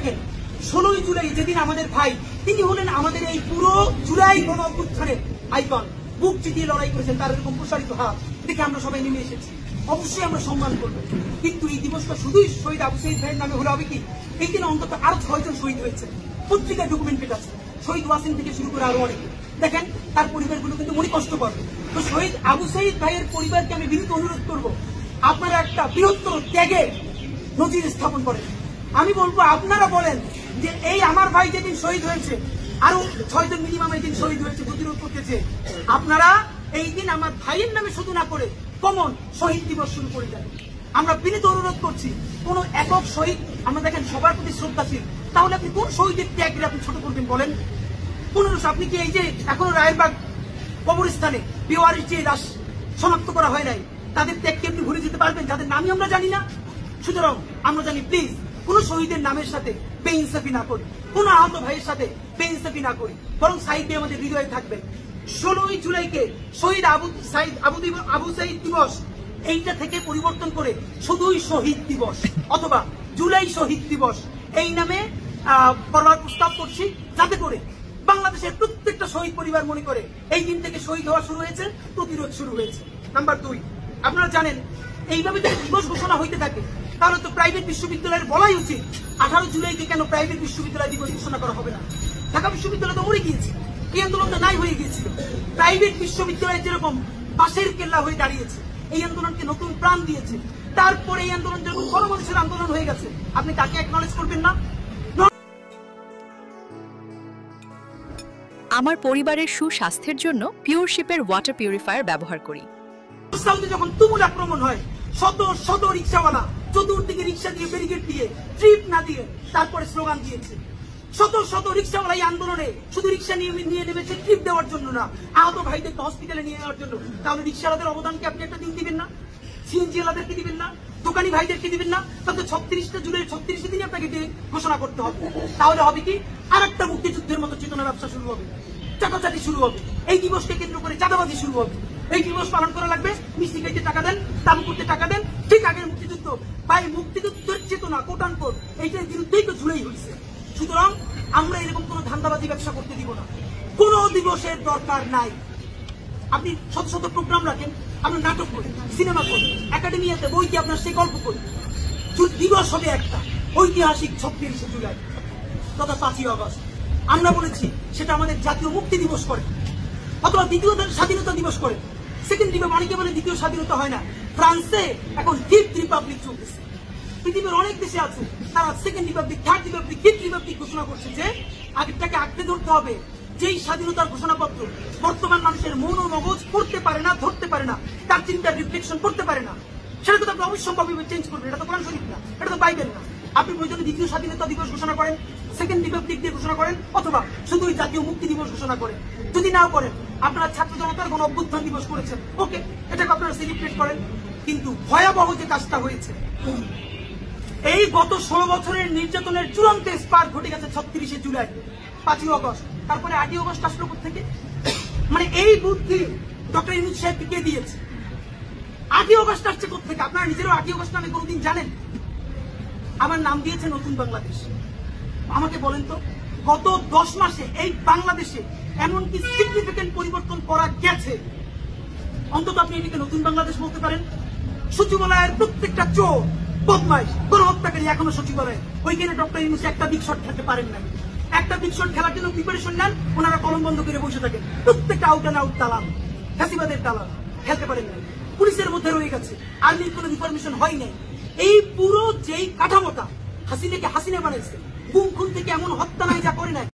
দেখেন 16ই জুলাই যেদিন আমাদের ভাই তিনি হলেন আমাদের এই পুরো জুলাই গণ অভ্যুত্থানের আইকন, বুক চিতিয়ে লড়াই করেছেন, তার এরকম প্রসারিত হাত দেখে আমরা সবাই নেমে এসেছি। অবশ্যই আমরা সম্মান করবো, কিন্তু এই দিবসটা শুধুই শহীদ আবু সাঈদ ভাইয়ের নামে হলে হবে কি? এই দিন অন্তত আরো 6 জন শহীদ হয়েছে, পত্রিকায় ডকুমেন্টেড আছে। শহীদ ওয়াসিম থেকে শুরু করে আরো অনেকে, দেখেন তার পরিবারগুলো কিন্তু মনে কষ্ট পাবে। তো শহীদ আবু সাঈদ ভাইয়ের পরিবারকে আমি বিনীত অনুরোধ করবো, আপনারা একটা বৃহত্তর ত্যাগের নজির স্থাপন করেন। আমি বলবো আপনারা বলেন যে এই আমার ভাই যেদিন শহীদ হয়েছে, আরো 6 জন মিনিমাম এই দিন শহীদ হয়েছে প্রতিরোধ করতেছে, আপনারা এই দিন আমার ভাইয়ের নামে শুধু না করে কমন শহীদ দিবস শুরু করে দেন। আমরা বিনীত অনুরোধ করছি, কোন একক শহীদ, আমরা দেখেন সবার প্রতি শ্রদ্ধাশীল, তাহলে আপনি কোন শহীদের ত্যাগের আপনি ছোট করবেন বলেন? আপনি কি এই যে এখনো রায়েরবাগ কবরস্থানে বেওয়ারিশ যে লাশ শনাক্ত করা হয় নাই, তাদের ত্যাগকে আপনি ভুলে যেতে পারবেন যাদের নামই আমরা জানি না? সুতরাং আমরা জানি, প্লিজ কোন শহীদের নামের সাথে বেইনসাফি না করি, কোন আহত ভাইয়ের সাথে বেইনসাফি না করি, বরং সাঈদ আমাদের হৃদয়ে থাকবে। 16ই জুলাইকে শহীদ আবু সাঈদ দিবস এইটা থেকে পরিবর্তন করে শুধুই শহীদ দিবস অথবা জুলাই শহীদ দিবস এই নামে করবার প্রস্তাব করছি, যাতে করে বাংলাদেশের প্রত্যেকটা শহীদ পরিবার মনে করে এই দিন থেকে শহীদ হওয়া শুরু হয়েছে, প্রতিরোধ শুরু হয়েছে। নাম্বার 2, আপনারা জানেন এইভাবে যদি দিবস ঘোষণা হইতে থাকে তাহলে তো প্রাইভেট বিশ্ববিদ্যালয়ের বলাই উচিত 18 জুলাইকে কেন প্রাইভেট বিশ্ববিদ্যালয় দিবস ঘোষণা করা হবে না? ঢাকা বিশ্ববিদ্যালয় তো মরে গিয়েছিল, এই আন্দোলনটা নাই হয়ে গিয়েছিল। প্রাইভেট বিশ্ববিদ্যালয় যেরকম পাশের কেল্লা হয়ে দাঁড়িয়েছে, এই আন্দোলনকে নতুন প্রাণ দিয়েছে, তারপরে এই আন্দোলন যেরকম গণমানুষের আন্দোলন হয়ে গেছে, আপনি তাকে অ্যাকনলেজ করবেন না? আমার পরিবারের সুস্বাস্থ্যের জন্য পিওরশিপের ওয়াটার পিউরিফায়ার ব্যবহার করি। যখন তুমুল আক্রমণ হয়, শত রিক্সাওয়ালা চতুর্দিকে রিক্সা দিয়ে ব্যারিকেড দিয়ে ট্রিপ না দিয়ে তারপরে স্লোগান দিয়েছে। শত রিক্সাওয়ালা এই আন্দোলনে শুধু রিক্সা নিয়ে নেমেছে ট্রিপ দেওয়ার জন্য না, আহত ভাইদেরকে হসপিটালে নিয়ে যাওয়ার জন্য। তাহলে রিক্সাওয়ালাদের অবদানকে আপনি একটা দিন দিবেন না? সিএনজি ওয়ালাদেরকে দিবেন না? দোকানি ভাইদেরকে দিবেন না? তাহলে 36 জুলাই 36 দিনই আপনাকে ঘোষণা করতে হবে। তাহলে হবে কি? আরেকটা মুক্তিযুদ্ধের মতো চেতনা ব্যবসা শুরু হবে, চাটাচাটি শুরু হবে, এই দিবসকে কেন্দ্র করে চাঁদাবাজি শুরু হবে। এই দিবস পালন করা লাগবে, মিষ্টি খাইতে টাকা দেন, তাবু করতে টাকা দেন, ঠিক আগের মুক্তিযুদ্ধ। ভাই মুক্তিযুদ্ধের চেতনা কোটানকোট এইটার বিরুদ্ধেই তো জুলাই হয়েছে। সুতরাং আমরা এরকম কোন ধান্দাবাজি ব্যবসা করতে দিব না, কোন দিবসের দরকার নাই। আপনি শত প্রোগ্রাম রাখেন, আপনার নাটক করেন, সিনেমা করেন, একাডেমিয়াতে বইতে আপনার সে গল্প করেন, দিবস হবে একটা ঐতিহাসিক 36 জুলাই তথা 5ই আগস্ট। আমরা বলেছি সেটা আমাদের জাতীয় মুক্তি দিবস করে অথবা দ্বিতীয় স্বাধীনতা দিবস করে। সেকেন্ড রিপাবলিক, অনেকে বলে দ্বিতীয় স্বাধীনতা হয় না। ফ্রান্সে এখন 5th রিপাবলিক চলতেছে, পৃথিবীর অনেক দেশে আছে তারা second Republic, third Republic, 5th Republic ঘোষণা করছে যে আগেরটাকে আঁকড়ে ধরতে হবে। যেই স্বাধীনতার ঘোষণাপত্র বর্তমান মানুষের মন ও মগজ পড়তে পারে না, ধরতে পারে না, তার চিন্তার রিফ্লেকশন করতে পারে না, সেটা তো আপনি অবশ্যম্ভাবী চেঞ্জ করবেন। এটা তো কোরআন শরীফ না, এটা তো বাইবেল না। আপনি প্রয়োজনে দ্বিতীয় স্বাধীনতা দিবস ঘোষণা করেন, সেকেন্ড রিপাবলিক দিয়ে ঘোষণা করেন, অথবা শুধুই জাতীয় মুক্তি দিবস ঘোষণা করেন। যদি নাও করেন, আপনারা ছাত্র জনতার গণ অভ্যুত্থান দিবস করেছেন, ওকে, এটাকে আপনারা সেলিব্রেট করেন। কিন্তু ভয়াবহ যে কাজটা হয়েছে, এই গত 16 বছরের নির্যাতনের চূড়ান্ত স্পার্ক ঘটে গেছে 36 জুলাই, 5ই আগস্ট, তারপরে 8ই আগস্ট আসলো থেকে। মানে এই বুদ্ধি ডক্টর ইউনূস সাহেবকে কে দিয়েছে? 8ই আগস্ট আসছে থেকে? আপনারা নিজেরও 8ই আগস্ট নামে কোনদিন জানেন? আমার নাম দিয়েছে নতুন বাংলাদেশ। আমাকে বলেন তো, গত 10 মাসে এই বাংলাদেশে এমন কি সিগনিফিকেন্ট পরিবর্তন করা গেছে? অন্তত আপনি এটিকে নতুন বাংলাদেশ বলতে পারেন? সচিবালয়ের প্রত্যেকটা চোর, বদমাইশ, গণহত্যাকারী এখনো সচিবালয়ে। ওইখানে ডক্টর ইউনূস একটা বিগ শট খেলতে পারেন না। একটা বিগ শট খেলার জন্য প্রিপারেশন নেন, ওনারা কলম বন্ধ করে বসে থাকেন। প্রত্যেকটা আউট অ্যান্ড আউট দালাল, ফ্যাসিবাদের দালাল, খেলতে পারেন না। পুলিশের মধ্যে রয়ে গেছে, আর্মির কোনো ইনফরমেশন হয় নাই। এই পুরো যেই কাঠামোটা হাসিনাকে হাসিনা বানাইছে, গুম খুন থেকে এমন হত্যা নাই যা করে নাই।